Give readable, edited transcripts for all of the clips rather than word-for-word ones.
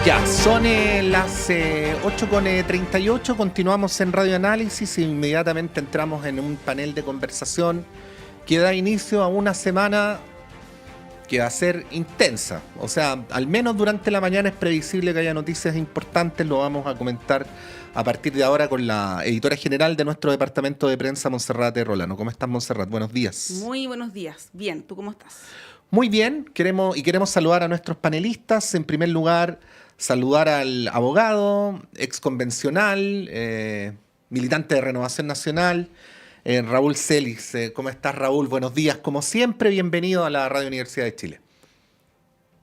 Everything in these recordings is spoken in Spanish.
Ya, son las 8:38, continuamos en Radio Análisis e inmediatamente entramos en un panel de conversación que da inicio a una semana que va a ser intensa. O sea, al menos durante la mañana es previsible que haya noticias importantes, lo vamos a comentar a partir de ahora con la editora general de nuestro departamento de prensa, Montserrat Rolano. ¿Cómo estás, Montserrat? Buenos días. Muy buenos días. Bien, ¿tú cómo estás? Muy bien, queremos saludar a nuestros panelistas. En primer lugar, saludar al abogado, ex convencional, militante de Renovación Nacional, Raúl Celis. ¿Cómo estás, Raúl? Buenos días, como siempre, bienvenido a la Radio Universidad de Chile.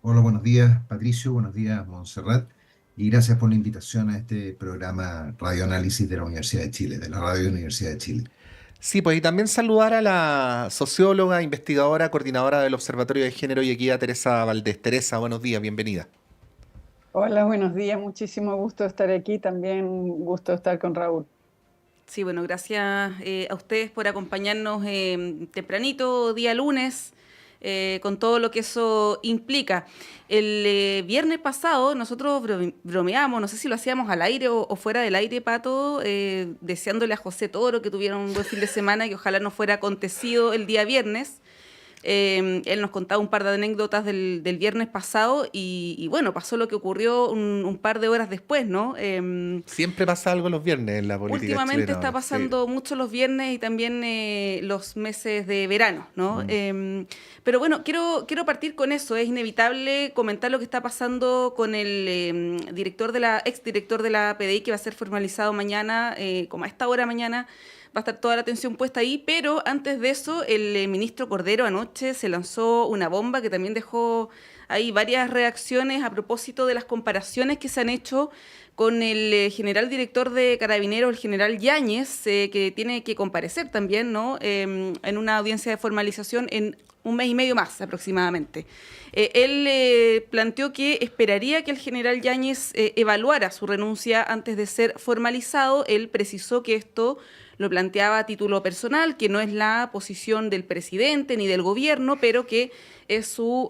Hola, buenos días, Patricio, buenos días, Montserrat, y gracias por la invitación a este programa Radio Análisis de la Universidad de Chile, de la Radio Universidad de Chile. Sí, pues y también saludar a la socióloga, investigadora, coordinadora del Observatorio de Género y Equidad, Teresa Valdés. Teresa, buenos días, bienvenida. Hola, buenos días, muchísimo gusto estar aquí, también gusto estar con Raúl. Sí, bueno, gracias a ustedes por acompañarnos tempranito, día lunes, con todo lo que eso implica. El viernes pasado nosotros bromeamos, no sé si lo hacíamos al aire o fuera del aire, Pato, deseándole a José Toro que tuviera un buen fin de semana y que ojalá no fuera acontecido el día viernes. Él nos contaba un par de anécdotas del viernes pasado y bueno, pasó lo que ocurrió un par de horas después, ¿no? Siempre pasa algo los viernes en la política Últimamente chilena está ahora, pasando sí. mucho los viernes y también los meses de verano, ¿no? Pero bueno, quiero partir con eso. Es inevitable comentar lo que está pasando con el exdirector de la PDI, que va a ser formalizado mañana, como a esta hora mañana. Va a estar toda la atención puesta ahí, pero antes de eso, el ministro Cordero anoche se lanzó una bomba que también dejó ahí varias reacciones a propósito de las comparaciones que se han hecho con el general director de Carabineros, el general Yáñez, que tiene que comparecer también, ¿no? En una audiencia de formalización en un mes y medio más aproximadamente. Él planteó que esperaría que el general Yáñez evaluara su renuncia antes de ser formalizado. Él precisó que esto lo planteaba a título personal, que no es la posición del presidente ni del gobierno, pero que es su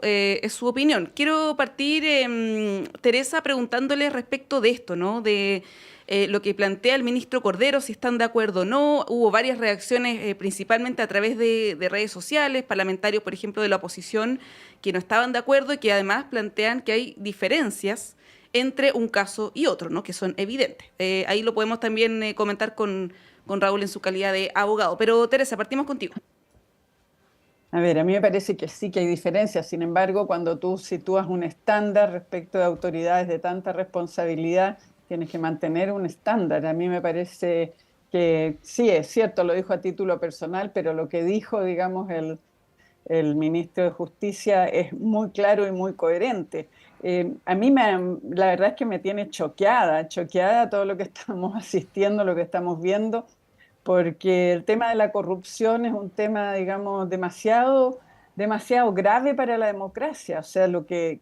opinión. Quiero partir, Teresa, preguntándole respecto de esto, ¿no? De lo que plantea el ministro Cordero, si están de acuerdo o no. Hubo varias reacciones, principalmente a través de redes sociales, parlamentarios, por ejemplo, de la oposición, que no estaban de acuerdo y que además plantean que hay diferencias entre un caso y otro, ¿no? Que son evidentes. Ahí lo podemos también comentar con Raúl en su calidad de abogado. Pero Teresa, partimos contigo. A ver, a mí me parece que sí que hay diferencias. Sin embargo, cuando tú sitúas un estándar respecto de autoridades de tanta responsabilidad, tienes que mantener un estándar. A mí me parece que sí, es cierto, lo dijo a título personal, pero lo que dijo, digamos, el ministro de Justicia es muy claro y muy coherente. A mí la verdad es que me tiene choqueada todo lo que estamos asistiendo, lo que estamos viendo, porque el tema de la corrupción es un tema, digamos, demasiado grave para la democracia. O sea,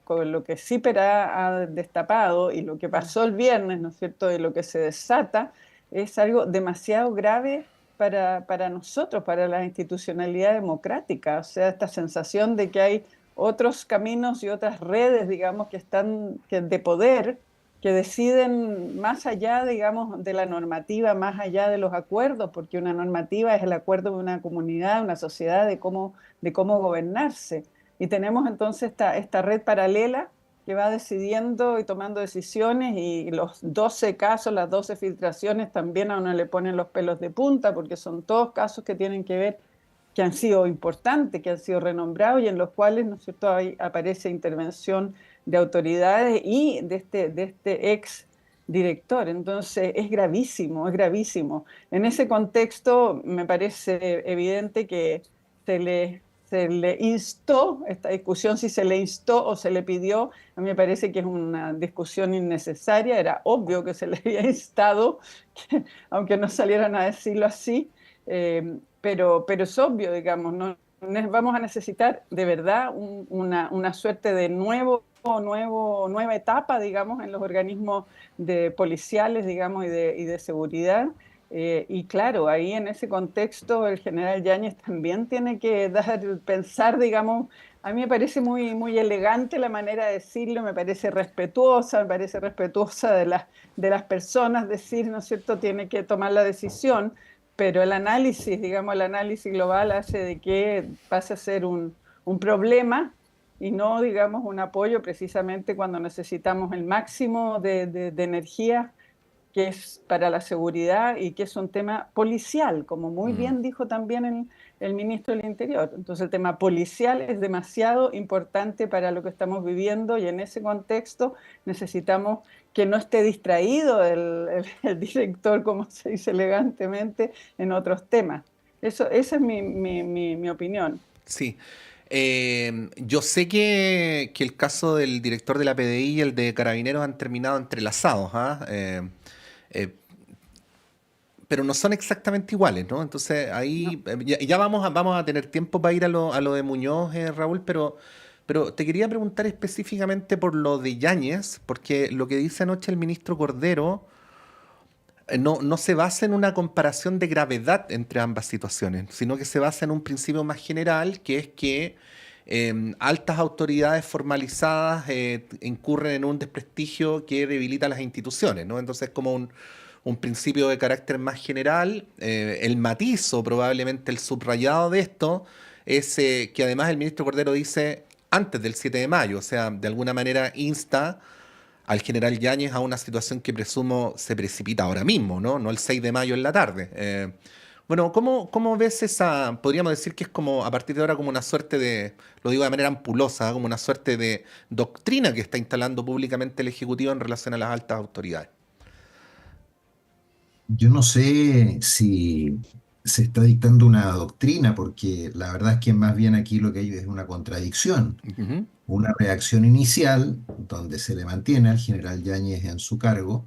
con lo que CIPER ha destapado y lo que pasó el viernes, ¿no es cierto?, y lo que se desata, es algo demasiado grave para nosotros, para la institucionalidad democrática. O sea, esta sensación de que hay otros caminos y otras redes, digamos, de poder, que deciden más allá, digamos, de la normativa, más allá de los acuerdos, porque una normativa es el acuerdo de una comunidad, una sociedad, de cómo gobernarse. Y tenemos entonces esta red paralela que va decidiendo y tomando decisiones, y los 12 casos, las 12 filtraciones también a uno le ponen los pelos de punta, porque son todos casos que tienen que ver, que han sido importantes, que han sido renombrados y en los cuales, ¿no es cierto?, ahí aparece intervención de autoridades y de este ex director. Entonces es gravísimo, es gravísimo. En ese contexto me parece evidente que se le instó, esta discusión, si se le instó o se le pidió, a mí me parece que es una discusión innecesaria. Era obvio que se le había instado, aunque no salieran a decirlo así, pero es obvio, digamos, ¿no? Vamos a necesitar de verdad una suerte de nueva etapa, digamos, en los organismos policiales, digamos, y de seguridad. Y claro, ahí en ese contexto el general Yáñez también tiene que pensar, digamos, a mí me parece muy, muy elegante la manera de decirlo, me parece respetuosa de las personas, decir, ¿no es cierto?, tiene que tomar la decisión, pero el análisis, digamos, el análisis global hace de que pase a ser un problema y no, digamos, un apoyo precisamente cuando necesitamos el máximo de energía que es para la seguridad y que es un tema policial, como muy Mm. bien dijo también el ministro del Interior. Entonces el tema policial es demasiado importante para lo que estamos viviendo y en ese contexto necesitamos que no esté distraído el director, como se dice elegantemente, en otros temas. Esa es mi opinión. Sí. Yo sé que el caso del director de la PDI y el de Carabineros han terminado entrelazados, ¿ah? Eh, pero no son exactamente iguales, ¿no? Entonces No. ahí ya vamos a tener tiempo para ir a lo de Muñoz, Raúl, pero te quería preguntar específicamente por lo de Yáñez, porque lo que dice anoche el ministro Cordero no se basa en una comparación de gravedad entre ambas situaciones, sino que se basa en un principio más general, que es que altas autoridades formalizadas incurren en un desprestigio que debilita las instituciones, ¿no? Entonces, como un principio de carácter más general, el matiz o probablemente el subrayado de esto es que además el ministro Cordero dice antes del 7 de mayo, o sea, de alguna manera insta al general Yáñez a una situación que presumo se precipita ahora mismo, ¿no? No el 6 de mayo en la tarde. Bueno, ¿cómo ves esa? Podríamos decir que es como, a partir de ahora, como una suerte de, lo digo de manera ampulosa, como una suerte de doctrina que está instalando públicamente el Ejecutivo en relación a las altas autoridades. Yo no sé si se está dictando una doctrina, porque la verdad es que más bien aquí lo que hay es una contradicción. Ujú. Una reacción inicial donde se le mantiene al general Yáñez en su cargo,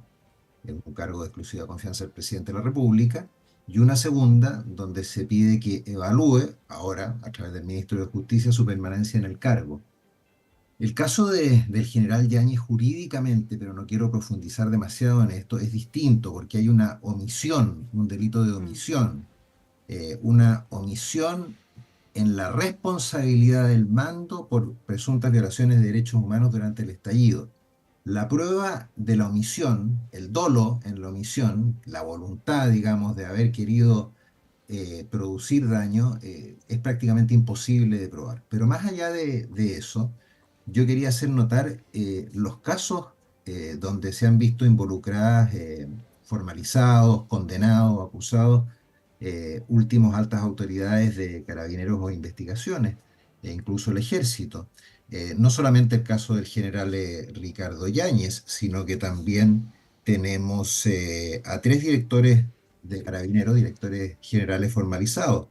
en un cargo de exclusiva confianza del presidente de la República, y una segunda donde se pide que evalúe, ahora a través del ministro de Justicia, su permanencia en el cargo. El caso del general Yáñez jurídicamente, pero no quiero profundizar demasiado en esto, es distinto porque hay una omisión, un delito de Mm. omisión, una omisión en la responsabilidad del mando por presuntas violaciones de derechos humanos durante el estallido. La prueba de la omisión, el dolo en la omisión, la voluntad, digamos, de haber querido producir daño, es prácticamente imposible de probar. Pero más allá de eso, yo quería hacer notar los casos donde se han visto involucradas, formalizados, condenados, acusados, últimos altas autoridades de carabineros o investigaciones, e incluso el ejército. No solamente el caso del general Ricardo Yáñez, sino que también tenemos a tres directores de carabineros, directores generales formalizados,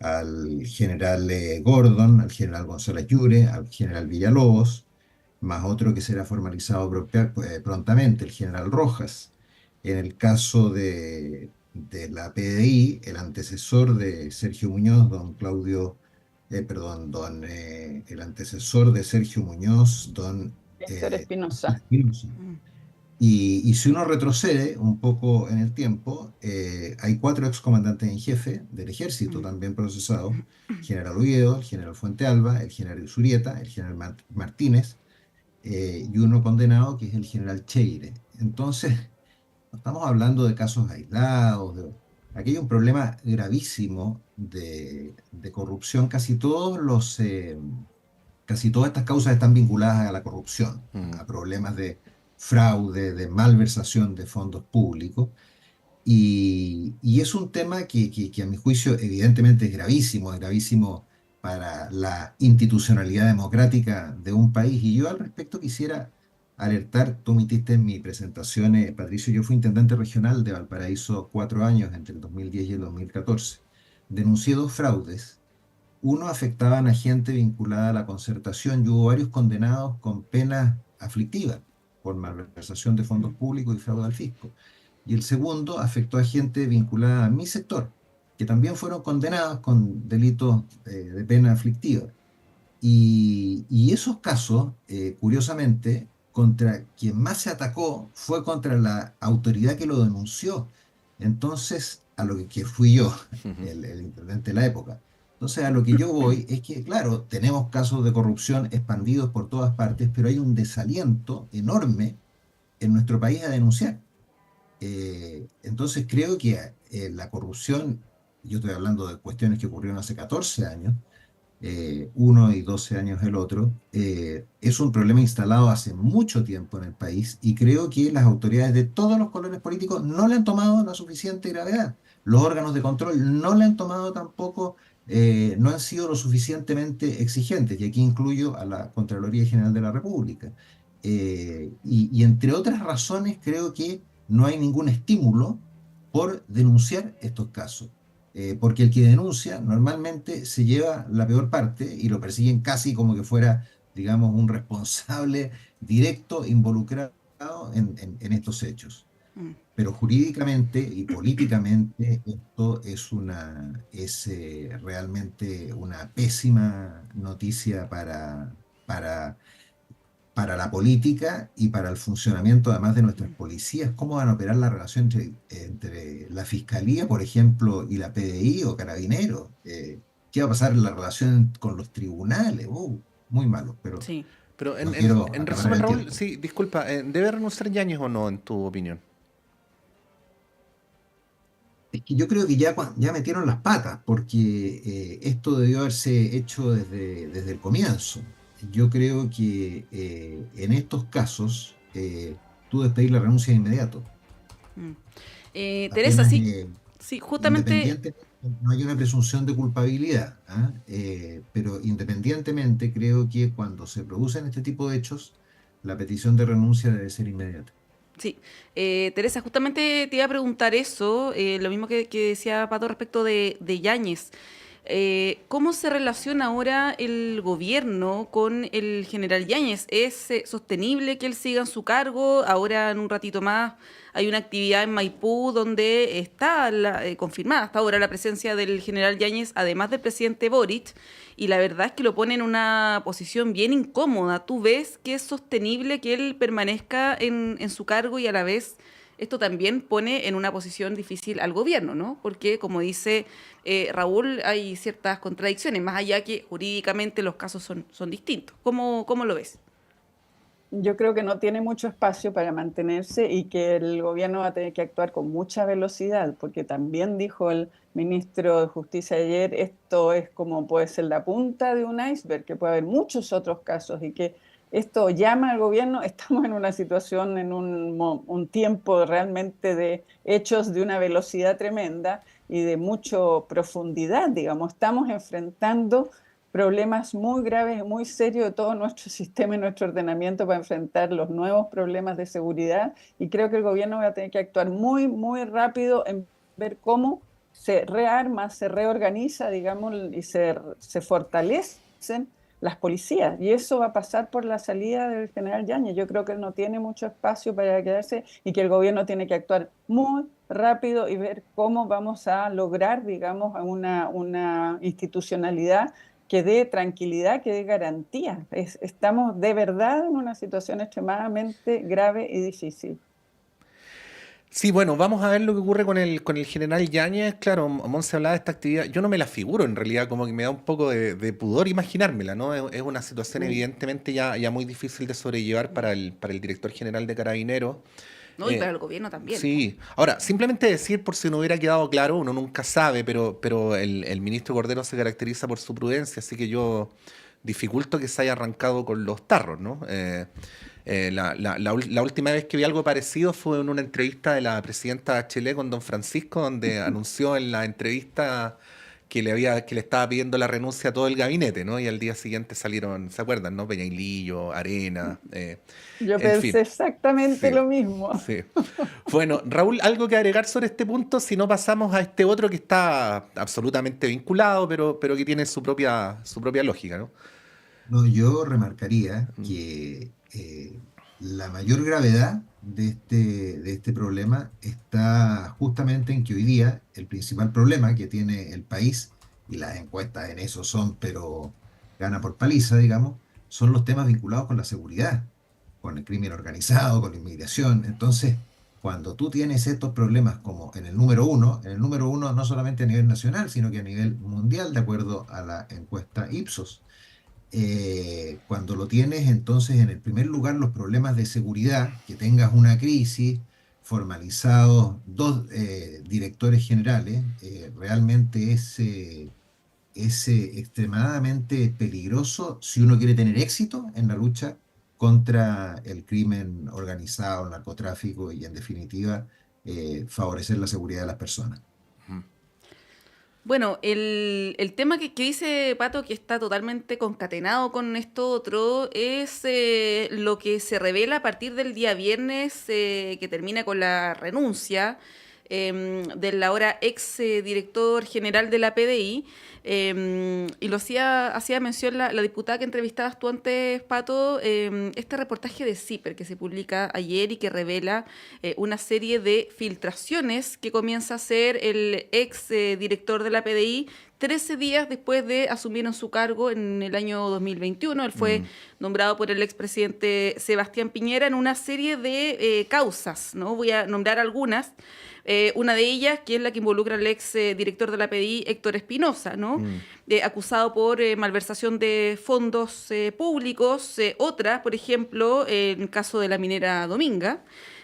al general Gordon, al general González Llure, al general Villalobos, más otro que será formalizado prontamente, el general Rojas. En el caso de la PDI, el antecesor de Sergio Muñoz, don Claudio, perdón, el antecesor de Sergio Muñoz, don Víctor Víctor Espinosa. Espinosa. Mm. Y si uno retrocede un poco en el tiempo, hay cuatro excomandantes en jefe del ejército Mm. también procesados: general Oviedo, el general Fuente Alba, el general Zurieta, el general Martínez, y uno condenado que es el general Cheire. Entonces, no estamos hablando de casos aislados. Aquí hay un problema gravísimo de corrupción. Casi todas estas causas están vinculadas a la corrupción, Mm. a problemas de fraude, de malversación de fondos públicos. Y es un tema que a mi juicio evidentemente es gravísimo para la institucionalidad democrática de un país. Y yo al respecto quisiera alertar, tú omitiste en mi presentación, Patricio, yo fui intendente regional de Valparaíso 4 años, entre el 2010 y el 2014. Denuncié dos fraudes. Uno afectaban a gente vinculada a la concertación y hubo varios condenados con penas aflictivas por malversación de fondos públicos y fraude al fisco. Y el segundo afectó a gente vinculada a mi sector, que también fueron condenados con delitos de pena aflictiva. Y esos casos, curiosamente, contra quien más se atacó fue contra la autoridad que lo denunció. Entonces, a lo que fui yo, el intendente de la época. Entonces, a lo que yo voy es que, claro, tenemos casos de corrupción expandidos por todas partes, pero hay un desaliento enorme en nuestro país a denunciar. Entonces, creo que la corrupción, yo estoy hablando de cuestiones que ocurrieron hace 14 años, uno y 12 años el otro, es un problema instalado hace mucho tiempo en el país y creo que las autoridades de todos los colores políticos no le han tomado la suficiente gravedad. Los órganos de control no le han tomado tampoco, no han sido lo suficientemente exigentes, y aquí incluyo a la Contraloría General de la República. Y entre otras razones, creo que no hay ningún estímulo por denunciar estos casos, porque el que denuncia normalmente se lleva la peor parte y lo persiguen casi como que fuera, digamos, un responsable directo involucrado en estos hechos. Mm. Pero jurídicamente y políticamente esto es realmente una pésima noticia para para la política y para el funcionamiento además de nuestras policías. ¿Cómo van a operar la relación entre la Fiscalía, por ejemplo, y la PDI o Carabineros? ¿Qué va a pasar en la relación con los tribunales? Muy malo, pero Sí. Pero no quiero en acaparar resumen, el Raúl, tiempo. sí, disculpa, ¿debe renunciar Yáñez o no, en tu opinión? Es que yo creo que ya metieron las patas, porque esto debió haberse hecho desde el comienzo. Yo creo que en estos casos tú debes pedir la renuncia de inmediato. Mm. Teresa, Apenas sí, sí, justamente, independiente, no hay una presunción de culpabilidad, ¿ah? Pero independientemente, creo que cuando se producen este tipo de hechos, la petición de renuncia debe ser inmediata. sí. Teresa, justamente te iba a preguntar eso, lo mismo que decía Pato respecto de Yáñez. ¿Cómo se relaciona ahora el gobierno con el general Yáñez? ¿Es sostenible que él siga en su cargo? Ahora, en un ratito más, hay una actividad en Maipú donde está confirmada hasta ahora la presencia del general Yáñez, además del presidente Boric, y la verdad es que lo pone en una posición bien incómoda. ¿Tú ves que es sostenible que él permanezca en su cargo y a la vez esto también pone en una posición difícil al gobierno, ¿no? Porque, como dice Raúl, hay ciertas contradicciones, más allá que jurídicamente los casos son distintos. ¿Cómo lo ves? Yo creo que no tiene mucho espacio para mantenerse y que el gobierno va a tener que actuar con mucha velocidad, porque también dijo el ministro de Justicia ayer, esto es como puede ser la punta de un iceberg, que puede haber muchos otros casos y que esto llama al gobierno. Estamos en una situación, en un tiempo realmente de hechos de una velocidad tremenda y de mucha profundidad, digamos. Estamos enfrentando problemas muy graves, muy serios de todo nuestro sistema y nuestro ordenamiento para enfrentar los nuevos problemas de seguridad, y creo que el gobierno va a tener que actuar muy, muy rápido en ver cómo se rearma, se reorganiza, digamos, y se fortalecen las policías, y eso va a pasar por la salida del general Yáñez. Yo creo que él no tiene mucho espacio para quedarse y que el gobierno tiene que actuar muy rápido y ver cómo vamos a lograr, digamos, una institucionalidad que dé tranquilidad, que dé garantía. Estamos de verdad en una situación extremadamente grave y difícil. Sí, bueno, vamos a ver lo que ocurre con el general Yáñez. Claro, Monse hablaba de esta actividad. Yo no me la figuro en realidad, como que me da un poco de pudor imaginármela, ¿no? Es una situación Mm. evidentemente ya muy difícil de sobrellevar para el director general de Carabineros. ¿No? Y para Eh, el gobierno también, po. sí, ahora, simplemente decir, por si no hubiera quedado claro, uno nunca sabe, pero el ministro Cordero se caracteriza por su prudencia, así que yo dificulto que se haya arrancado con los tarros, ¿no? La última vez que vi algo parecido fue en una entrevista de la presidenta Bachelet con don Francisco, donde anunció en la entrevista que le estaba pidiendo la renuncia a todo el gabinete, ¿no? Y al día siguiente salieron, ¿se acuerdan, no? Peñailillo, Arena, Yo en fin. pensé exactamente Sí, lo mismo. sí. Bueno, Raúl, algo que agregar sobre este punto, si no pasamos a este otro que está absolutamente vinculado, pero que tiene su propia lógica, ¿no? No, yo remarcaría Mm. que la mayor gravedad de este problema está justamente en que hoy día el principal problema que tiene el país, y las encuestas en eso son, pero gana por paliza, digamos, son los temas vinculados con la seguridad, con el crimen organizado, con la inmigración. Entonces, cuando tú tienes estos problemas como en el número uno no solamente a nivel nacional, sino que a nivel mundial, de acuerdo a la encuesta Ipsos, cuando lo tienes entonces en el primer lugar los problemas de seguridad, que tengas una crisis, formalizados dos directores generales, realmente es extremadamente peligroso si uno quiere tener éxito en la lucha contra el crimen organizado, el narcotráfico y en definitiva favorecer la seguridad de las personas. Bueno, el tema que dice Pato, que está totalmente concatenado con esto otro, es lo que se revela a partir del día viernes, que termina con la renuncia del ahora ex director general de la PDI. Y lo hacía mención la diputada que entrevistabas tú antes, Pato, este reportaje de CIPER que se publica ayer y que revela una serie de filtraciones que comienza a hacer el ex director de la PDI 13 días después de asumir en su cargo en el año 2021. Él fue nombrado por el expresidente Sebastián Piñera en una serie de causas, ¿no? Voy a nombrar algunas. Una de ellas, que es la que involucra al ex director de la PDI, Héctor Espinosa, ¿no? Acusado por malversación de fondos públicos. Otra, por ejemplo, en el caso de la minera Dominga.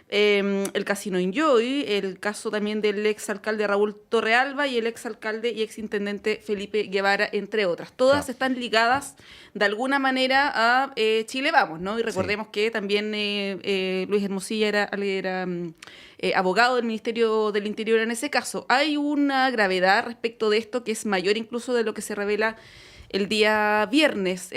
El Casino Enjoy, el caso también del ex alcalde Raúl Torrealba y el ex alcalde y ex intendente Felipe Guevara, entre otras. Todas Claro. están ligadas de alguna manera a Chile Vamos, ¿no? Y recordemos que también Luis Hermosilla era abogado del Ministerio del Interior en ese caso. Hay una gravedad respecto de esto que es mayor incluso de lo que se revela el día viernes.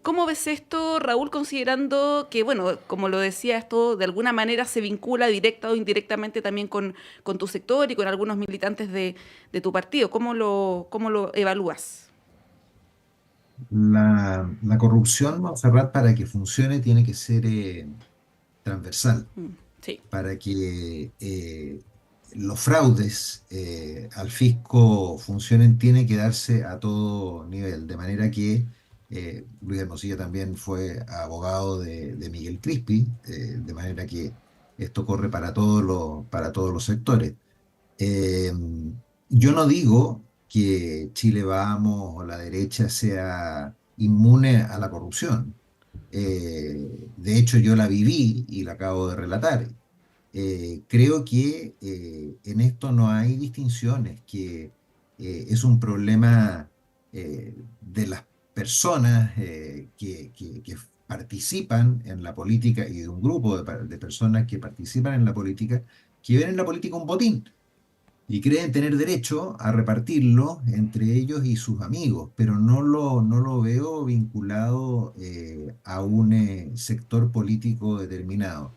¿Cómo ves esto, Raúl, considerando que, bueno, como lo decía, esto de alguna manera se vincula directa o indirectamente también con tu sector y con algunos militantes de tu partido? ¿Cómo lo evalúas? La corrupción, Montserrat, para que funcione tiene que ser transversal, Sí. para que los fraudes al fisco funcionen, tiene que darse a todo nivel, de manera que Luis Hermosilla también fue abogado de Miguel Crispi, de manera que esto corre para todos los sectores. Eh, yo no digo que Chile Vamos o la derecha sea inmune a la corrupción. De hecho, yo la viví y la acabo de relatar. Creo que en esto no hay distinciones, que es un problema de las personas que participan en la política y de un grupo de personas que participan en la política, que ven en la política un botín y creen tener derecho a repartirlo entre ellos y sus amigos, pero no lo veo vinculado a un sector político determinado.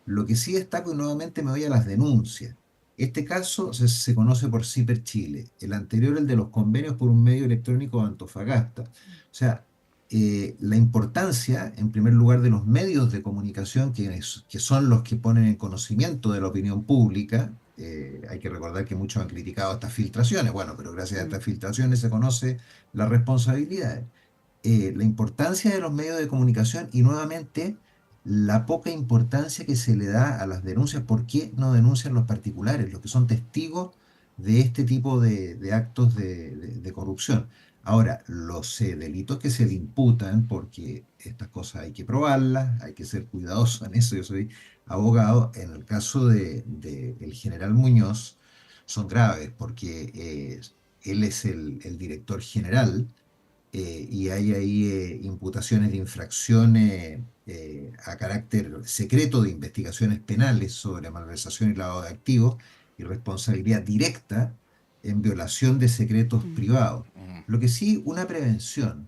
Lo que sí destaco, y nuevamente me voy a las denuncias. Este caso se conoce por Ciper Chile, el anterior el de los convenios por un medio electrónico de Antofagasta. O sea, la importancia, en primer lugar, de los medios de comunicación, que son los que ponen en conocimiento de la opinión pública. Hay que recordar que muchos han criticado estas filtraciones, bueno, pero gracias a estas filtraciones se conoce la responsabilidad. La importancia de los medios de comunicación y nuevamente la poca importancia que se le da a las denuncias. ¿Por qué no denuncian los particulares, los que son testigos de este tipo de actos de corrupción? Ahora, los delitos que se le imputan, porque estas cosas hay que probarlas, hay que ser cuidadoso en eso. Yo soy abogado. En el caso el general Muñoz, son graves porque él es el director general, y hay ahí imputaciones de infracciones a carácter secreto de investigaciones penales sobre malversación y lavado de activos y responsabilidad directa en violación de secretos privados. Lo que sí, una prevención.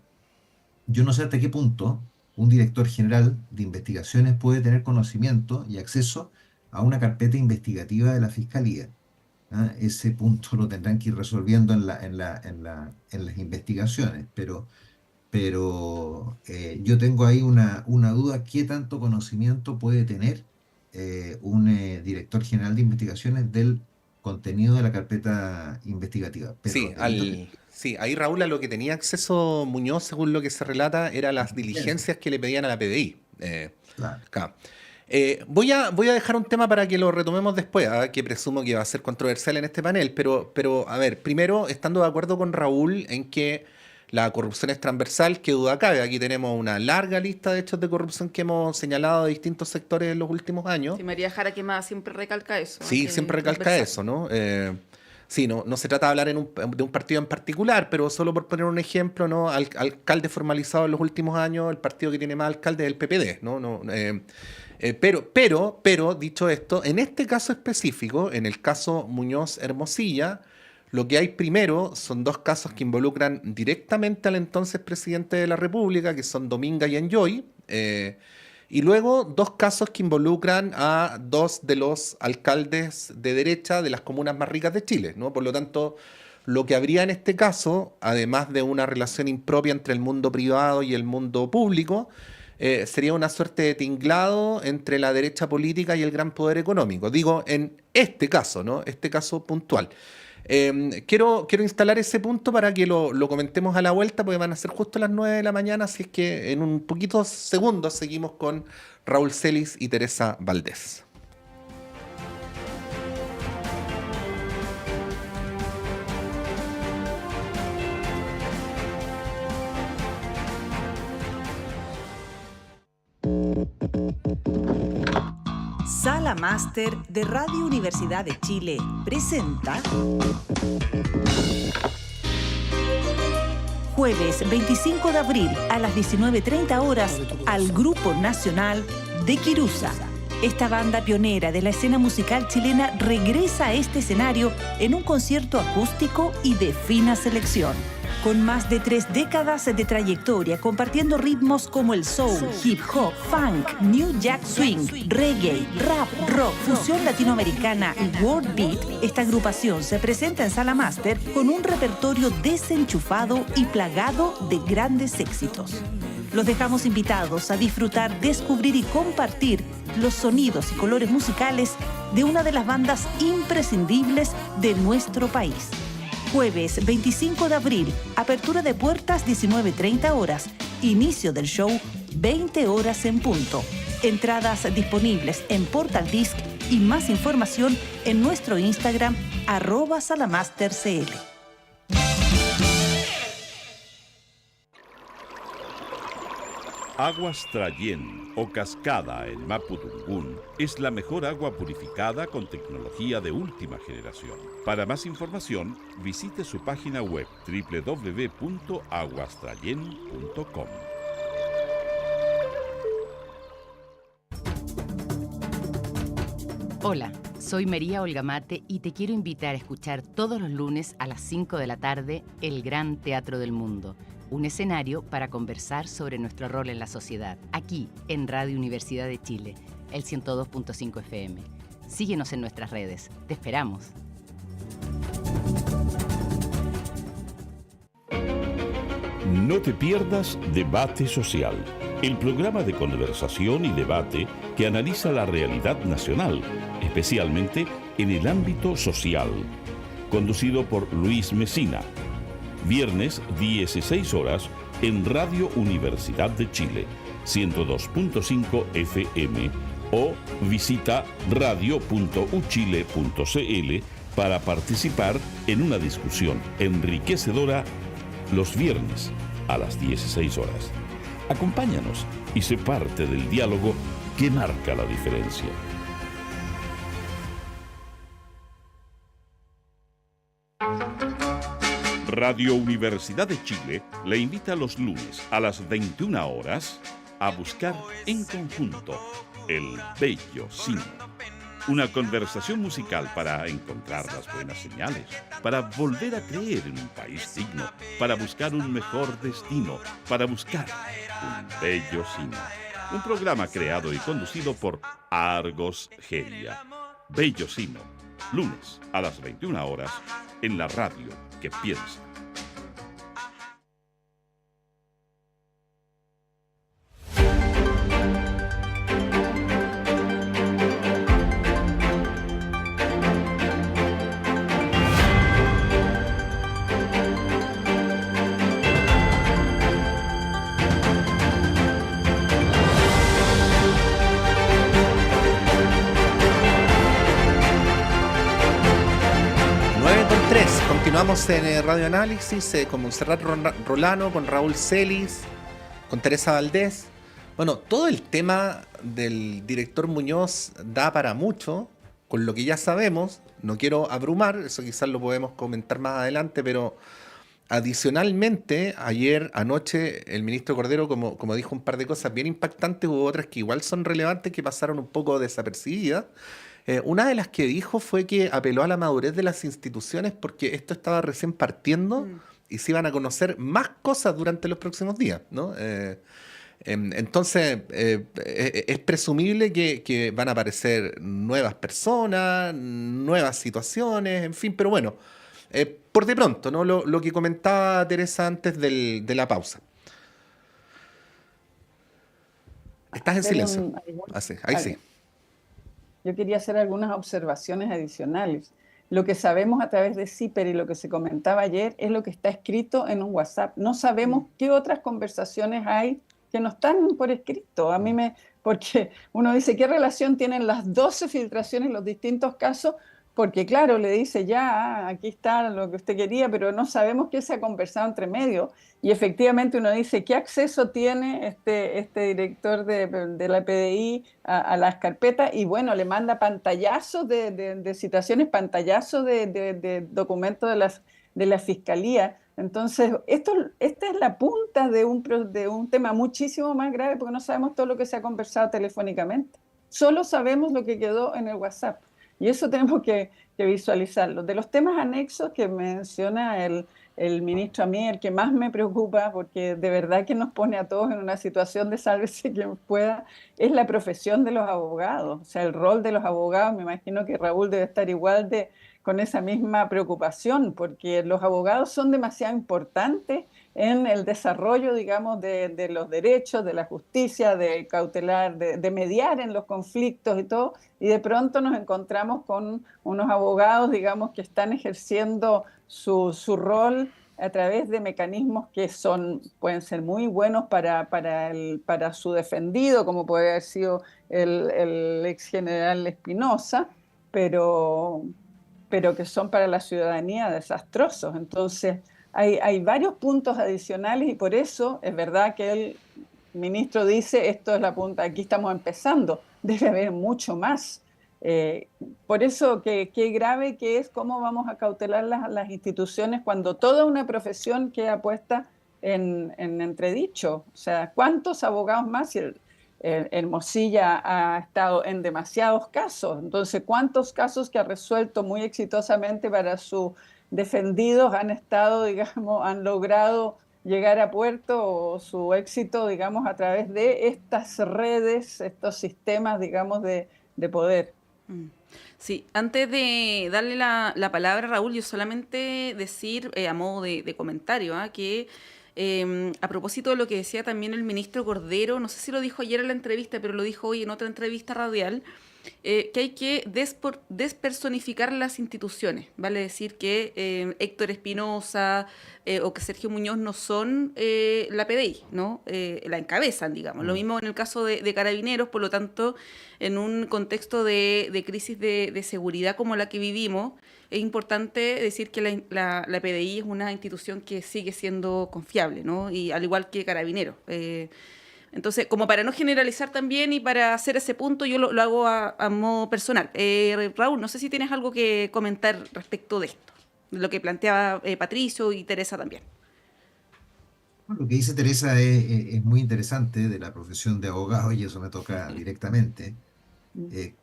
Yo no sé hasta qué punto un director general de investigaciones puede tener conocimiento y acceso a una carpeta investigativa de la Fiscalía. ¿Ah? Ese punto lo tendrán que ir resolviendo en las investigaciones, pero yo tengo ahí una duda: ¿qué tanto conocimiento puede tener un director general de investigaciones del contenido de la carpeta investigativa? Pero Sí, delitos que... sí, ahí Raúl, a lo que tenía acceso Muñoz, según lo que se relata, era las Inteligencia. diligencias que le pedían a la PDI. Claro. Claro. Voy a dejar un tema para que lo retomemos después, que presumo que va a ser controversial en este panel, pero a ver, primero, estando de acuerdo con Raúl en que la corrupción es transversal, qué duda cabe. Aquí tenemos una larga lista de hechos de corrupción que hemos señalado de distintos sectores en los últimos años. Sí, María Jara Quemada siempre recalca eso. Sí, que siempre es recalca transversal. eso, ¿no? Sí, no se trata de hablar de un partido en particular, pero solo por poner un ejemplo, ¿no? Alcalde formalizado en los últimos años, el partido que tiene más alcaldes es el PPD, ¿no? Pero, dicho esto, en este caso específico, en el caso Muñoz Hermosilla, lo que hay primero son dos casos que involucran directamente al entonces presidente de la República, que son Dominga y Enjoy, y luego dos casos que involucran a dos de los alcaldes de derecha de las comunas más ricas de Chile, ¿no? Por lo tanto, lo que habría en este caso, además de una relación impropia entre el mundo privado y el mundo público, sería una suerte de tinglado entre la derecha política y el gran poder económico. Digo, en este caso, ¿no? Este caso puntual. Quiero instalar ese punto para que lo comentemos a la vuelta, porque van a ser justo las 9 de la mañana, así es que en un poquito segundos seguimos con Raúl Celis y Teresa Valdés. Sala Máster de Radio Universidad de Chile presenta jueves 25 de abril a las 19:30 horas al Grupo Nacional de Quirusa. Esta banda pionera de la escena musical chilena regresa a este escenario en un concierto acústico y de fina selección. Con más de 3 décadas de trayectoria, compartiendo ritmos como el soul, hip hop, funk, new jack swing, reggae, rap, rock, fusión latinoamericana y world beat, esta agrupación se presenta en Sala Máster con un repertorio desenchufado y plagado de grandes éxitos. Los dejamos invitados a disfrutar, descubrir y compartir los sonidos y colores musicales de una de las bandas imprescindibles de nuestro país. Jueves 25 de abril, apertura de puertas 19:30 horas, inicio del show 20 horas en punto. Entradas disponibles en Portal Disc y más información en nuestro Instagram @salamastercl. Aguas Trayén o Cascada en Mapudungún es la mejor agua purificada con tecnología de última generación. Para más información, visite su página web www.aguastrayen.com. Hola, soy María Olga Mate y te quiero invitar a escuchar todos los lunes a las 5 de la tarde El Gran Teatro del Mundo, un escenario para conversar sobre nuestro rol en la sociedad, aquí en Radio Universidad de Chile, el 102.5 FM. Síguenos en nuestras redes. Te esperamos. No te pierdas Debate Social, el programa de conversación y debate que analiza la realidad nacional, especialmente en el ámbito social. Conducido por Luis Mesina. Viernes 16 horas en Radio Universidad de Chile, 102.5 FM o visita radio.uchile.cl para participar en una discusión enriquecedora los viernes a las 16 horas. Acompáñanos y sé parte del diálogo que marca la diferencia. Radio Universidad de Chile le invita los lunes a las 21 horas a buscar en conjunto el Bello Cine. Una conversación musical para encontrar las buenas señales, para volver a creer en un país digno, para buscar un mejor destino, para buscar un bello cine. Un programa creado y conducido por Argos Geria. Bello Cine, lunes a las 21 horas en la radio que piensa. Seguimos en Radio Análisis con Montserrat Rolano, con Raúl Celis, con Teresa Valdés. Bueno, todo el tema del director Muñoz da para mucho, con lo que ya sabemos. No quiero abrumar, eso quizás lo podemos comentar más adelante, pero adicionalmente, anoche, el ministro Cordero, como dijo un par de cosas bien impactantes, hubo otras que igual son relevantes, que pasaron un poco desapercibidas. Una de las que dijo fue que apeló a la madurez de las instituciones porque esto estaba recién partiendo y se iban a conocer más cosas durante los próximos días, ¿no? Entonces, es presumible que van a aparecer nuevas personas, nuevas situaciones, en fin, pero bueno, por de pronto, ¿no? Lo que comentaba Teresa antes de la pausa. Estás en silencio. Sí, ahí sí. Yo quería hacer algunas observaciones adicionales. Lo que sabemos a través de CIPER y lo que se comentaba ayer es lo que está escrito en un WhatsApp. No sabemos qué otras conversaciones hay que no están por escrito. Porque uno dice, ¿qué relación tienen las 12 filtraciones en los distintos casos? Porque claro, le dice ya, aquí está lo que usted quería, pero no sabemos qué se ha conversado entre medio. Y efectivamente uno dice, ¿qué acceso tiene este director de la PDI a las carpetas? Y bueno, le manda pantallazos de citaciones, pantallazos de documentos de la Fiscalía. Entonces, esta es la punta de un tema muchísimo más grave, porque no sabemos todo lo que se ha conversado telefónicamente. Solo sabemos lo que quedó en el WhatsApp. Y eso tenemos que visualizarlo. De los temas anexos que menciona el ministro, a mí el que más me preocupa, porque de verdad que nos pone a todos en una situación de sálvese quien pueda, es la profesión de los abogados. O sea, el rol de los abogados, me imagino que Raúl debe estar igual con esa misma preocupación, porque los abogados son demasiado importantes en el desarrollo, digamos, de los derechos, de la justicia, de cautelar, de mediar en los conflictos y todo, y de pronto nos encontramos con unos abogados, digamos, que están ejerciendo su rol a través de mecanismos que pueden ser muy buenos para su defendido, como puede haber sido el ex general Espinosa, pero que son para la ciudadanía desastrosos. Entonces, hay varios puntos adicionales y por eso es verdad que el ministro dice, esto es la punta, aquí estamos empezando, debe haber mucho más. Por eso, qué grave que es cómo vamos a cautelar las instituciones cuando toda una profesión queda puesta en entredicho. O sea, ¿cuántos abogados más? Hermosilla ha estado en demasiados casos. Entonces, ¿cuántos casos que ha resuelto muy exitosamente para sus defendidos han estado, digamos, han logrado llegar a puerto o su éxito, digamos, a través de estas redes, estos sistemas, digamos, de poder? Sí, antes de darle la palabra a Raúl, yo solamente decir a modo de comentario que a propósito de lo que decía también el ministro Cordero, no sé si lo dijo ayer en la entrevista, pero lo dijo hoy en otra entrevista radial, que hay que despersonificar las instituciones, vale decir que Héctor Espinosa o que Sergio Muñoz no son la PDI, ¿no? La encabezan, digamos. Lo mismo en el caso de Carabineros, por lo tanto, en un contexto de crisis de seguridad como la que vivimos, es importante decir que la PDI es una institución que sigue siendo confiable, ¿no? Y al igual que Carabineros. Entonces, como para no generalizar también y para hacer ese punto, yo lo hago a modo personal. Raúl, no sé si tienes algo que comentar respecto de esto, de lo que planteaba Patricio y Teresa también. Bueno, lo que dice Teresa es muy interesante de la profesión de abogado y eso me toca directamente.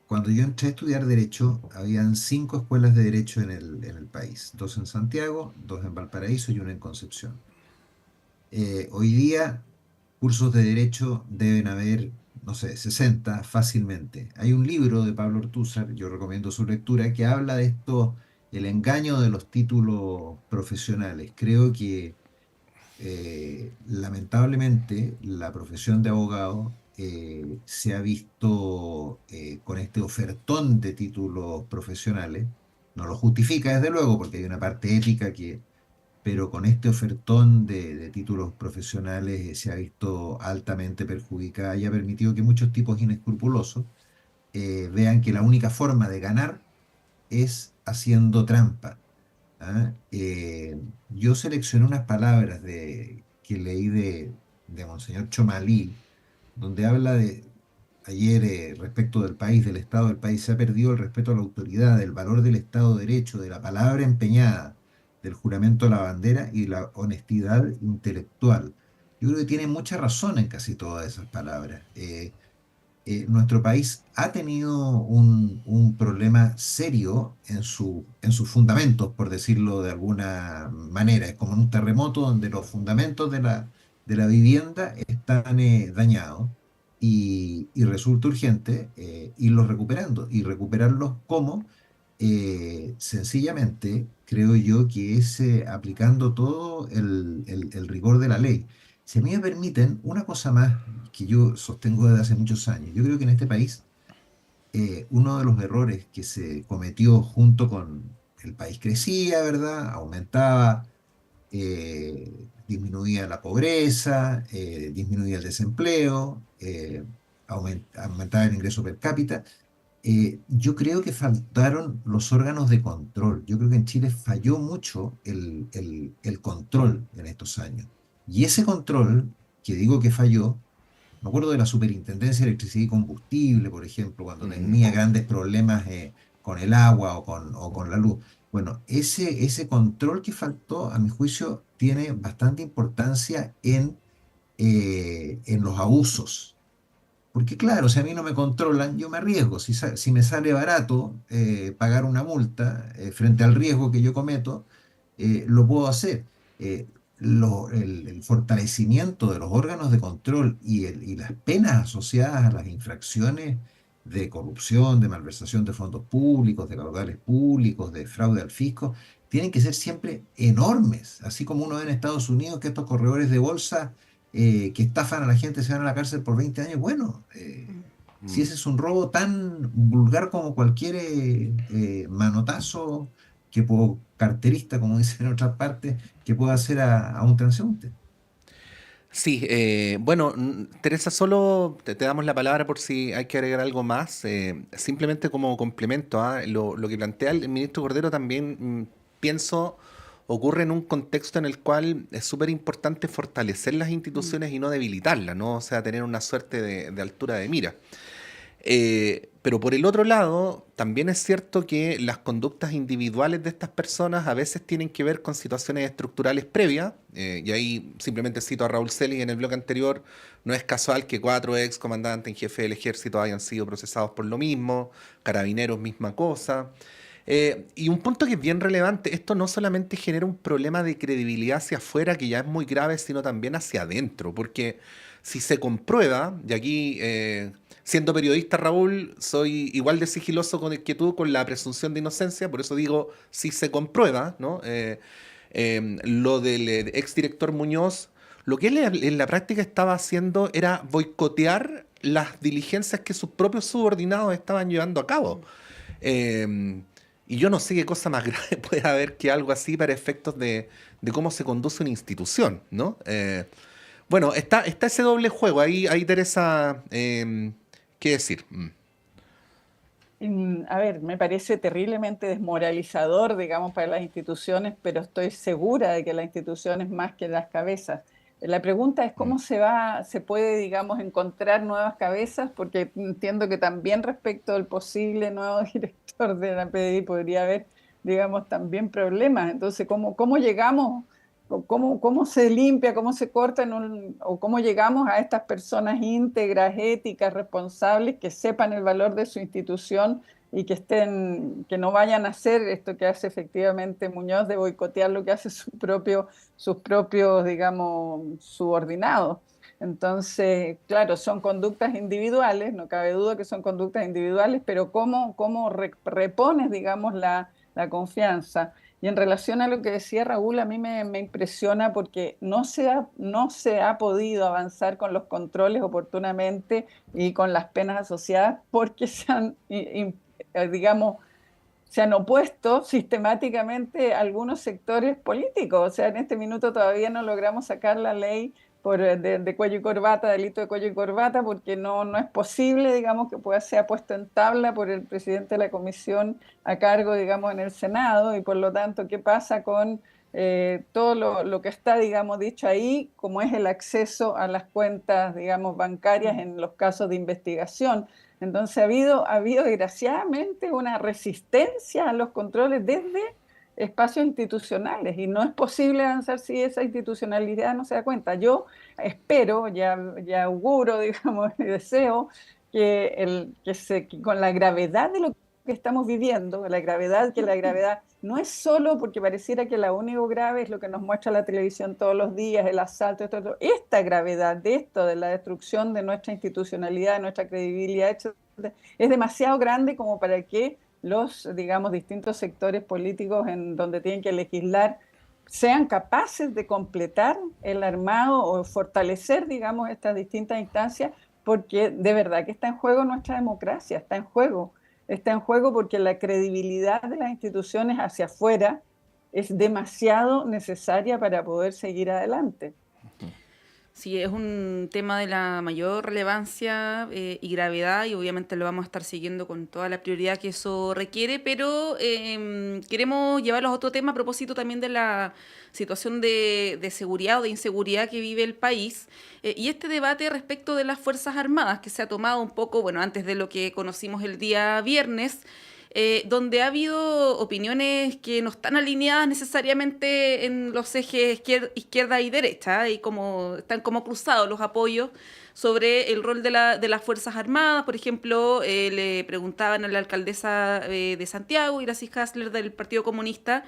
Cuando yo entré a estudiar Derecho, habían 5 escuelas de Derecho en el país, 2 en Santiago, 2 en Valparaíso y 1 en Concepción. Hoy día, cursos de Derecho deben haber, no sé, 60 fácilmente. Hay un libro de Pablo Ortúzar, yo recomiendo su lectura, que habla de esto, el engaño de los títulos profesionales. Creo que lamentablemente la profesión de abogado se ha visto con este ofertón de títulos profesionales. No lo justifica desde luego porque hay una parte ética pero con este ofertón de títulos profesionales se ha visto altamente perjudicada y ha permitido que muchos tipos inescrupulosos vean que la única forma de ganar es haciendo trampa. ¿ah? Yo seleccioné unas palabras que leí de Monseñor Chomalí, donde habla de ayer respecto del país, del Estado del país. Se ha perdido el respeto a la autoridad, del valor del Estado de Derecho, de la palabra empeñada, del juramento a la bandera y la honestidad intelectual. Yo creo que tiene mucha razón en casi todas esas palabras. Nuestro país ha tenido un problema serio en sus fundamentos, por decirlo de alguna manera. Es como en un terremoto donde los fundamentos de la vivienda están dañados y resulta urgente irlos recuperando. Y recuperarlos como sencillamente, creo yo, que es aplicando todo el rigor de la ley. Si a mí me permiten, una cosa más que yo sostengo desde hace muchos años, yo creo que en este país uno de los errores que se cometió junto con el país crecía, ¿verdad? Aumentaba, disminuía la pobreza, disminuía el desempleo, aumentaba el ingreso per cápita. Yo creo que faltaron los órganos de control. Yo creo que en Chile falló mucho el control en estos años. Y ese control, que digo que falló, me acuerdo de la Superintendencia de Electricidad y Combustible, por ejemplo, cuando tenía grandes problemas con el agua o con la luz. Bueno, ese control que faltó, a mi juicio, tiene bastante importancia en los abusos. Porque claro, si a mí no me controlan, yo me arriesgo. Si me sale barato pagar una multa frente al riesgo que yo cometo, lo puedo hacer. Eh, el fortalecimiento de los órganos de control y las penas asociadas a las infracciones de corrupción, de malversación de fondos públicos, de caudales públicos, de fraude al fisco, tienen que ser siempre enormes. Así como uno ve en Estados Unidos que estos corredores de bolsa que estafan a la gente se van a la cárcel por 20 años. Bueno, si ese es un robo tan vulgar como cualquier manotazo que puedo, carterista, como dicen en otras partes, que pueda hacer a un transeúnte. Sí, bueno, Teresa, solo te damos la palabra por si hay que agregar algo más. Simplemente como complemento a lo que plantea el ministro Cordero también pienso ocurre en un contexto en el cual es súper importante fortalecer las instituciones y no debilitarlas, ¿no? O sea, tener una suerte de altura de mira. Pero por el otro lado, también es cierto que las conductas individuales de estas personas a veces tienen que ver con situaciones estructurales previas, y ahí simplemente cito a Raúl Celis en el bloque anterior. No es casual que 4 ex comandantes en jefe del ejército hayan sido procesados por lo mismo, carabineros misma cosa. Y un punto que es bien relevante, esto no solamente genera un problema de credibilidad hacia afuera, que ya es muy grave, sino también hacia adentro, porque si se comprueba, y aquí siendo periodista, Raúl, soy igual de sigiloso que tú con la presunción de inocencia, por eso digo, si se comprueba, ¿no? Lo del exdirector Muñoz, lo que él en la práctica estaba haciendo era boicotear las diligencias que sus propios subordinados estaban llevando a cabo. Y yo no sé qué cosa más grave puede haber que algo así para efectos de cómo se conduce una institución, ¿no? Bueno, está ese doble juego. Ahí Teresa, ¿qué decir? A ver, me parece terriblemente desmoralizador, digamos, para las instituciones, pero estoy segura de que la institución es más que las cabezas. La pregunta es cómo se puede, digamos, encontrar nuevas cabezas, porque entiendo que también respecto al posible nuevo director de la PDI podría haber, digamos, también problemas. Entonces, ¿cómo llegamos, cómo se limpia, cómo se corta o cómo llegamos a estas personas íntegras, éticas, responsables, que sepan el valor de su institución y que no vayan a hacer esto que hace efectivamente Muñoz, de boicotear lo que hace sus propios, digamos, subordinados? Entonces, claro, son conductas individuales, no cabe duda que son conductas individuales, pero ¿cómo repones, digamos, la confianza? Y en relación a lo que decía Raúl, a mí me impresiona porque no se ha podido avanzar con los controles oportunamente y con las penas asociadas porque digamos, se han opuesto sistemáticamente algunos sectores políticos. O sea, en este minuto todavía no logramos sacar la ley de cuello y corbata, delito de cuello y corbata, porque no es posible, digamos, que sea puesto en tabla por el presidente de la comisión a cargo, digamos, en el Senado, y por lo tanto, ¿qué pasa con todo lo que está, digamos, dicho ahí, como es el acceso a las cuentas, digamos, bancarias en los casos de investigación? Entonces ha habido desgraciadamente una resistencia a los controles desde espacios institucionales, y no es posible avanzar si esa institucionalidad no se da cuenta. Yo espero, ya auguro, digamos, y deseo que con la gravedad de lo que estamos viviendo, la gravedad no es solo porque pareciera que lo único grave es lo que nos muestra la televisión todos los días, el asalto, esta gravedad de esto, de la destrucción de nuestra institucionalidad, de nuestra credibilidad, etcétera, es demasiado grande como para que los, digamos, distintos sectores políticos en donde tienen que legislar sean capaces de completar el armado o fortalecer, digamos, estas distintas instancias, porque de verdad que está en juego nuestra democracia, está en juego porque la credibilidad de las instituciones hacia afuera es demasiado necesaria para poder seguir adelante. Sí, es un tema de la mayor relevancia y gravedad, y obviamente lo vamos a estar siguiendo con toda la prioridad que eso requiere, pero queremos llevarlos a otro tema a propósito también de la situación de seguridad o de inseguridad que vive el país, y este debate respecto de las Fuerzas Armadas que se ha tomado un poco, bueno, antes de lo que conocimos el día viernes, donde ha habido opiniones que no están alineadas necesariamente en los ejes izquierda y derecha, y están como cruzados los apoyos sobre el rol de las Fuerzas Armadas. Por ejemplo, le preguntaban a la alcaldesa de Santiago, Iracy Hasler, del Partido Comunista,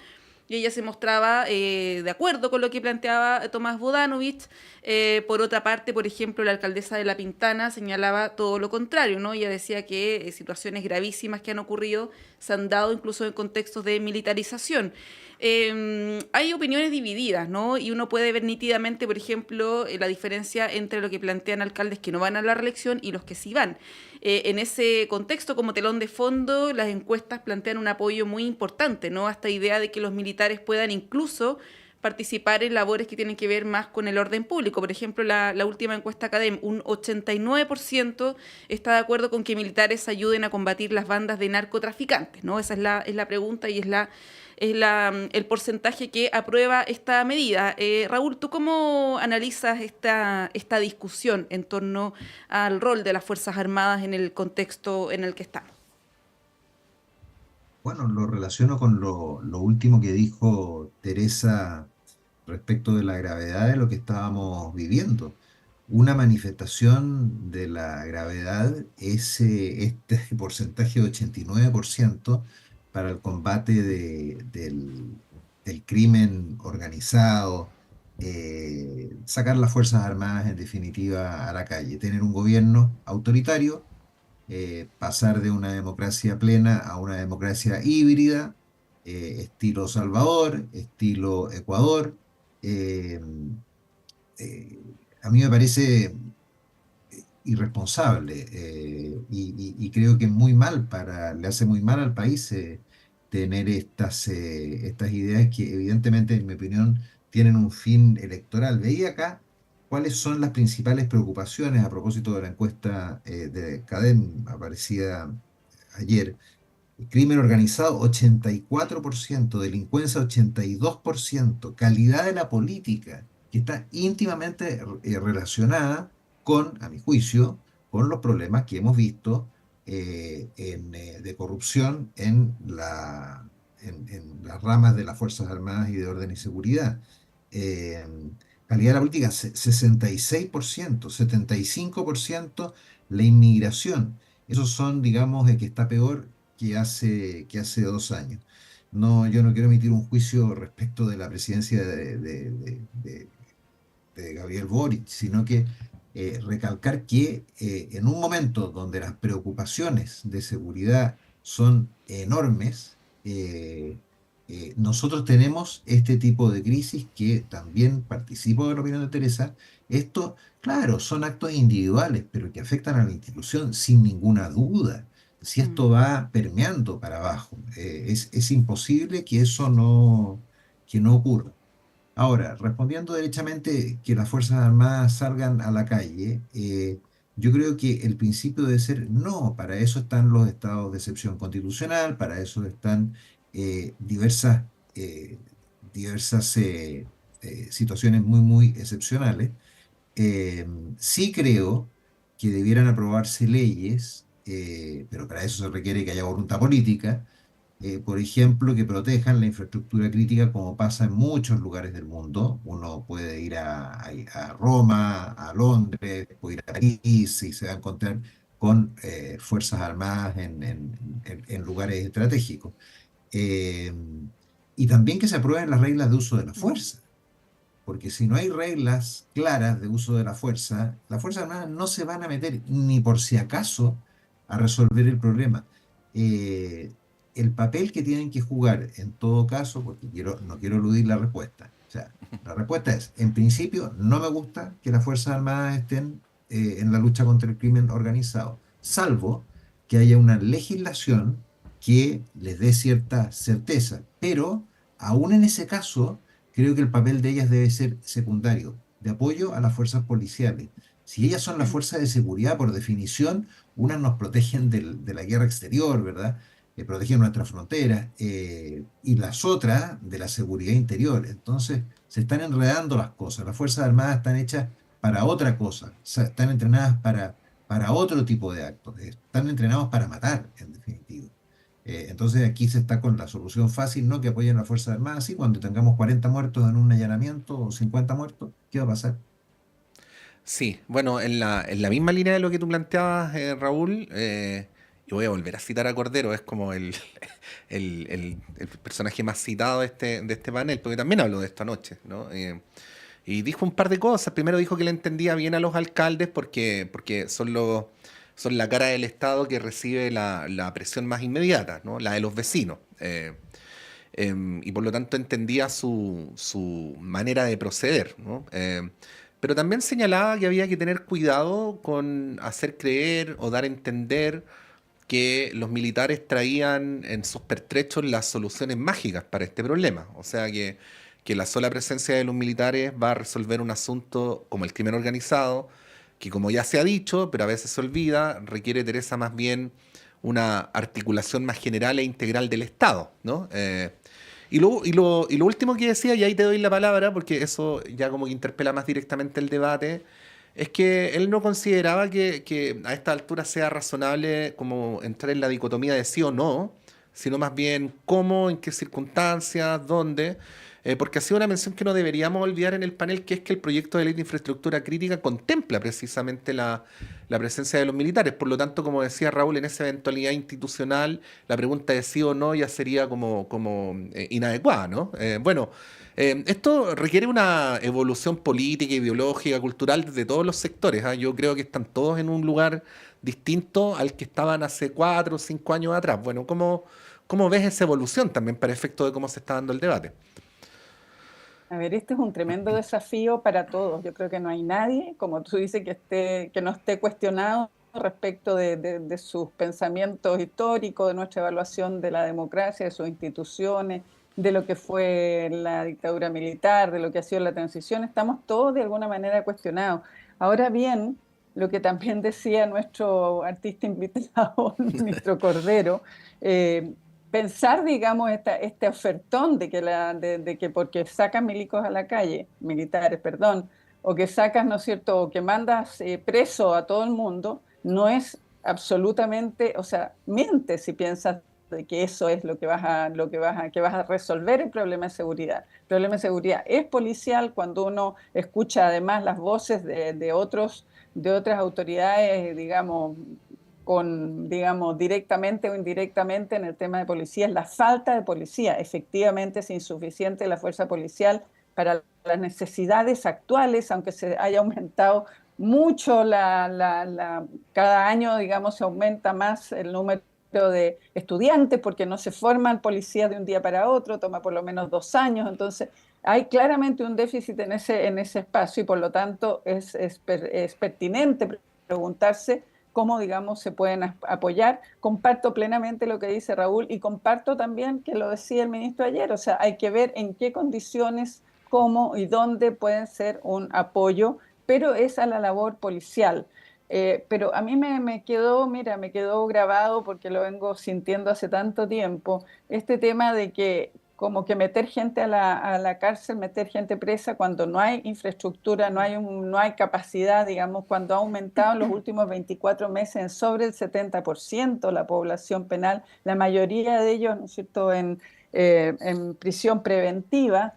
y ella se mostraba de acuerdo con lo que planteaba Tomás Bodanovich. Por otra parte, por ejemplo, la alcaldesa de La Pintana señalaba todo lo contrario, ¿no? Ella decía que situaciones gravísimas que han ocurrido se han dado incluso en contextos de militarización. Hay opiniones divididas, ¿no? Y uno puede ver nítidamente, por ejemplo, la diferencia entre lo que plantean alcaldes que no van a la reelección y los que sí van. En ese contexto, como telón de fondo, las encuestas plantean un apoyo muy importante, ¿no? A esta idea de que los militares puedan incluso participar en labores que tienen que ver más con el orden público. Por ejemplo, la última encuesta CADEM, un 89% está de acuerdo con que militares ayuden a combatir las bandas de narcotraficantes, ¿no? Esa es la pregunta, y es el porcentaje que aprueba esta medida. Raúl, ¿tú cómo analizas esta discusión en torno al rol de las Fuerzas Armadas en el contexto en el que estamos? Bueno, lo relaciono con lo último que dijo Teresa respecto de la gravedad de lo que estábamos viviendo. Una manifestación de la gravedad es este porcentaje de 89% para el combate del crimen organizado, sacar las Fuerzas Armadas en definitiva a la calle, tener un gobierno autoritario, pasar de una democracia plena a una democracia híbrida, estilo Salvador, estilo Ecuador. eh, eh, a mí me parece irresponsable, y creo que le hace muy mal al país tener estas ideas que evidentemente, en mi opinión, tienen un fin electoral. Veía acá cuáles son las principales preocupaciones a propósito de la encuesta de CADEM aparecida ayer. Crimen organizado, 84%, delincuencia, 82%, calidad de la política, que está íntimamente relacionada con, a mi juicio, con los problemas que hemos visto de corrupción en las ramas de las Fuerzas Armadas y de Orden y Seguridad. Eh, Calidad de la política, 66%, 75% la inmigración. Esos son, digamos, el que está peor que hace 2 años. No, yo no quiero emitir un juicio respecto de la presidencia de Gabriel Boric, sino que recalcar que en un momento donde las preocupaciones de seguridad son enormes, nosotros tenemos este tipo de crisis que también participo de la opinión de Teresa. Esto, claro, son actos individuales, pero que afectan a la institución sin ninguna duda. Si esto va permeando para abajo, es imposible que eso que no ocurra. Ahora, respondiendo derechamente que las Fuerzas Armadas salgan a la calle, yo creo que el principio debe ser no, para eso están los estados de excepción constitucional, para eso están diversas, eh, diversas situaciones muy, muy excepcionales. Eh, sí creo que debieran aprobarse leyes, pero para eso se requiere que haya voluntad política, por ejemplo, que protejan la infraestructura crítica como pasa en muchos lugares del mundo. Uno puede ir a Roma, a Londres, puede ir a París y se va a encontrar con fuerzas armadas en lugares estratégicos. Eh, y también que se aprueben las reglas de uso de la fuerza, porque si no hay reglas claras de uso de la fuerza, las Fuerzas Armadas no se van a meter ni por si acaso a resolver el problema. Eh, el papel que tienen que jugar en todo caso, porque no quiero eludir la respuesta. O sea, la respuesta es, en principio, no me gusta que las Fuerzas Armadas estén en la lucha contra el crimen organizado, salvo que haya una legislación que les dé cierta certeza. Pero, aún en ese caso, creo que el papel de ellas debe ser secundario, de apoyo a las fuerzas policiales. Si ellas son las fuerzas de seguridad, por definición, unas nos protegen de la guerra exterior, ¿verdad? Protegen nuestras fronteras, y las otras de la seguridad interior. Entonces, se están enredando las cosas. Las Fuerzas Armadas están hechas para otra cosa, o sea, están entrenadas para otro tipo de actos, están entrenados para matar, en definitiva. Entonces aquí se está con la solución fácil, ¿no? Que apoyen a las Fuerzas Armadas, y cuando tengamos 40 muertos en un allanamiento o 50 muertos, ¿qué va a pasar? Sí, bueno, en la misma línea de lo que tú planteabas, Raúl, y voy a volver a citar a Cordero, es como el personaje más citado de este panel, porque también habló de esto anoche, ¿no? Y dijo un par de cosas. Primero dijo que le entendía bien a los alcaldes porque son la cara del Estado que recibe la presión más inmediata, ¿no? La de los vecinos. Y por lo tanto entendía su manera de proceder, ¿no? Pero también señalaba que había que tener cuidado con hacer creer o dar a entender que los militares traían en sus pertrechos las soluciones mágicas para este problema. O sea que la sola presencia de los militares va a resolver un asunto como el crimen organizado, que como ya se ha dicho, pero a veces se olvida, requiere, Teresa, más bien una articulación más general e integral del Estado, ¿no? Y lo último que decía, y ahí te doy la palabra, porque eso ya como que interpela más directamente el debate, es que él no consideraba que a esta altura sea razonable como entrar en la dicotomía de sí o no, sino más bien cómo, en qué circunstancias, dónde, porque ha sido una mención que no deberíamos olvidar en el panel, que es que el proyecto de ley de infraestructura crítica contempla precisamente la presencia de los militares. Por lo tanto, como decía Raúl, en esa eventualidad institucional, la pregunta de sí o no ya sería como inadecuada, ¿no? Bueno. Esto requiere una evolución política, ideológica, cultural de todos los sectores, ¿ah? Yo creo que están todos en un lugar distinto al que estaban hace 4 o 5 años atrás. Bueno, ¿cómo ves esa evolución también para efecto de cómo se está dando el debate? A ver, este es un tremendo desafío para todos. Yo creo que no hay nadie, como tú dices, que no esté cuestionado respecto de sus pensamientos históricos, de nuestra evaluación de la democracia, de sus instituciones, de lo que fue la dictadura militar, de lo que ha sido la transición. Estamos todos de alguna manera cuestionados. Ahora bien, lo que también decía nuestro artista invitado, el ministro Cordero, pensar, digamos, este ofertón de que porque sacan milicos a la calle, militares, perdón, o que sacas, ¿no es cierto?, o que mandas preso a todo el mundo, no es absolutamente, o sea, mientes si piensas de que eso es que vas a resolver el problema de seguridad. El problema de seguridad es policial cuando uno escucha además las voces de otras autoridades, digamos, directamente o indirectamente en el tema de policía, es la falta de policía. Efectivamente es insuficiente la fuerza policial para las necesidades actuales, aunque se haya aumentado mucho cada año, digamos, se aumenta más el número de estudiantes porque no se forman policías de un día para otro, toma por lo menos 2 años, entonces hay claramente un déficit en ese espacio y por lo tanto es pertinente preguntarse cómo, digamos, se pueden apoyar. Comparto plenamente lo que dice Raúl y comparto también que lo decía el ministro ayer, o sea, hay que ver en qué condiciones, cómo y dónde pueden ser un apoyo, pero es a la labor policial. Pero a mí me quedó, mira, me quedó grabado porque lo vengo sintiendo hace tanto tiempo, este tema de que como que meter gente a la cárcel, meter gente presa cuando no hay infraestructura, no hay capacidad, digamos, cuando ha aumentado en los últimos 24 meses en sobre el 70% la población penal, la mayoría de ellos, ¿no es cierto?, en prisión preventiva.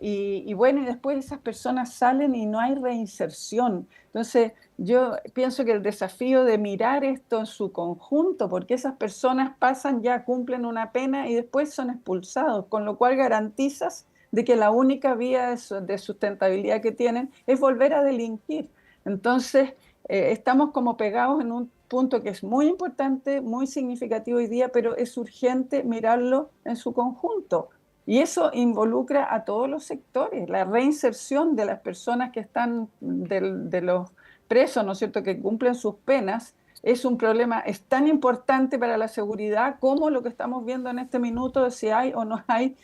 Y bueno, y después esas personas salen y no hay reinserción. Entonces, yo pienso que el desafío de mirar esto en su conjunto, porque esas personas pasan ya, cumplen una pena y después son expulsados, con lo cual garantizas de que la única vía de sustentabilidad que tienen es volver a delinquir. Entonces, estamos como pegados en un punto que es muy importante, muy significativo hoy día, pero es urgente mirarlo en su conjunto. Y eso involucra a todos los sectores, la reinserción de las personas que están, de los presos, ¿no es cierto?, que cumplen sus penas, es un problema, es tan importante para la seguridad como lo que estamos viendo en este minuto de si hay o no hay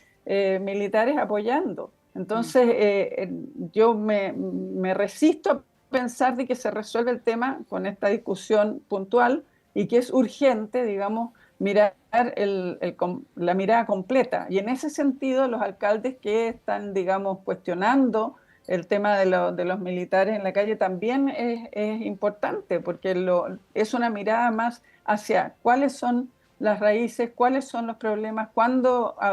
militares apoyando. Entonces, yo me resisto a pensar de que se resuelve el tema con esta discusión puntual y que es urgente, digamos, mirar la mirada completa. Y en ese sentido, los alcaldes que están, digamos, cuestionando el tema de los militares en la calle también es importante, porque es una mirada más hacia cuáles son las raíces, cuáles son los problemas, cuándo han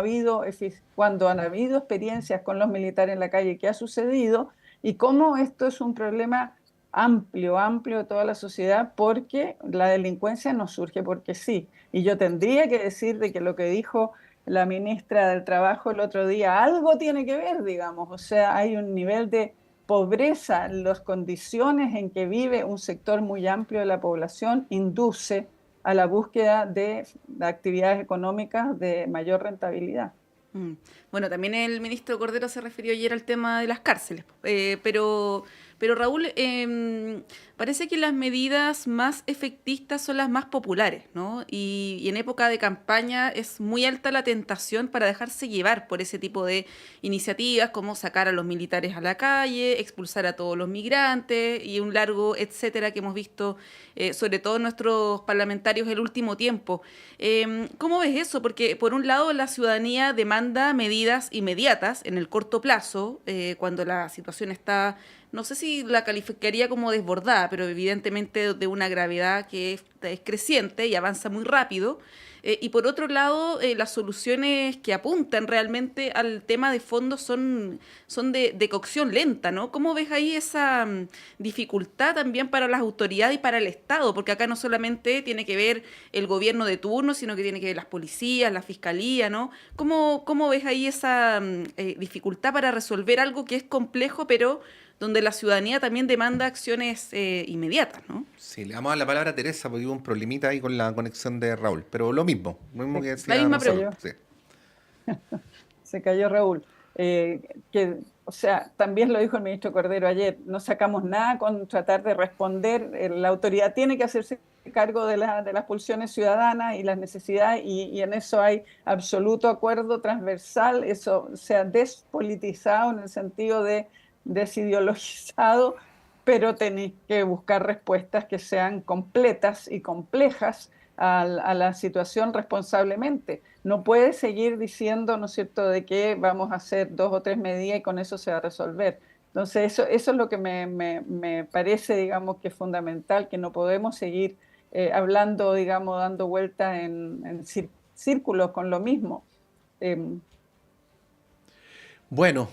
habido experiencias con los militares en la calle, qué ha sucedido y cómo esto es un problema amplio de toda la sociedad, porque la delincuencia no surge porque sí. Y yo tendría que decir de que lo que dijo la ministra del Trabajo el otro día algo tiene que ver, digamos, o sea, hay un nivel de pobreza, las condiciones en que vive un sector muy amplio de la población induce a la búsqueda de actividades económicas de mayor rentabilidad. Bueno, también el ministro Cordero se refirió ayer al tema de las cárceles, pero Raúl, parece que las medidas más efectistas son las más populares, ¿no? Y en época de campaña es muy alta la tentación para dejarse llevar por ese tipo de iniciativas, como sacar a los militares a la calle, expulsar a todos los migrantes y un largo etcétera que hemos visto, sobre todo nuestros parlamentarios el último tiempo. ¿Cómo ves eso? Porque por un lado la ciudadanía demanda medidas inmediatas en el corto plazo, cuando la situación está, no sé si la calificaría como desbordada, pero evidentemente de una gravedad que es creciente y avanza muy rápido. Y por otro lado, las soluciones que apuntan realmente al tema de fondo son de cocción lenta, ¿no? ¿Cómo ves ahí esa dificultad también para las autoridades y para el Estado? Porque acá no solamente tiene que ver el gobierno de turno, sino que tiene que ver las policías, la fiscalía, ¿no? ¿Cómo ves ahí esa dificultad para resolver algo que es complejo, pero donde la ciudadanía también demanda acciones inmediatas, ¿no? Sí, le damos la palabra a Teresa porque hubo un problemita ahí con la conexión de Raúl, pero lo mismo que decía. La misma pregunta. Sí. Se cayó Raúl. O sea, también lo dijo el ministro Cordero ayer, no sacamos nada con tratar de responder, la autoridad tiene que hacerse cargo de las pulsiones ciudadanas y las necesidades, y en eso hay absoluto acuerdo transversal, eso se ha despolitizado en el sentido de desideologizado, pero tenéis que buscar respuestas que sean completas y complejas a la situación responsablemente. No puede seguir diciendo, ¿no es cierto?, de que vamos a hacer 2 o 3 medidas y con eso se va a resolver. Entonces, eso es lo que me parece, digamos, que es fundamental, que no podemos seguir hablando, digamos, dando vueltas en círculos con lo mismo. Bueno,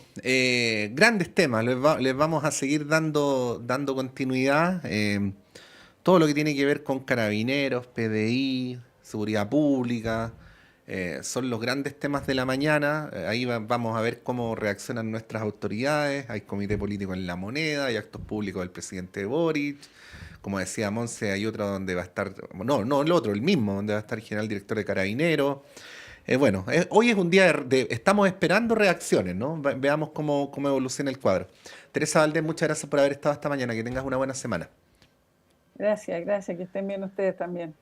grandes temas, les vamos a seguir dando continuidad. Todo lo que tiene que ver con carabineros, PDI, seguridad pública, son los grandes temas de la mañana. Ahí vamos a ver cómo reaccionan nuestras autoridades. Hay comité político en La Moneda, hay actos públicos del presidente Boric. Como decía Monse, hay otro donde va a estar, el mismo, donde va a estar el general director de Carabineros. Bueno, hoy es un día estamos esperando reacciones, ¿no? Veamos cómo evoluciona el cuadro. Teresa Valdés, muchas gracias por haber estado esta mañana. Que tengas una buena semana. Gracias, que estén bien ustedes también.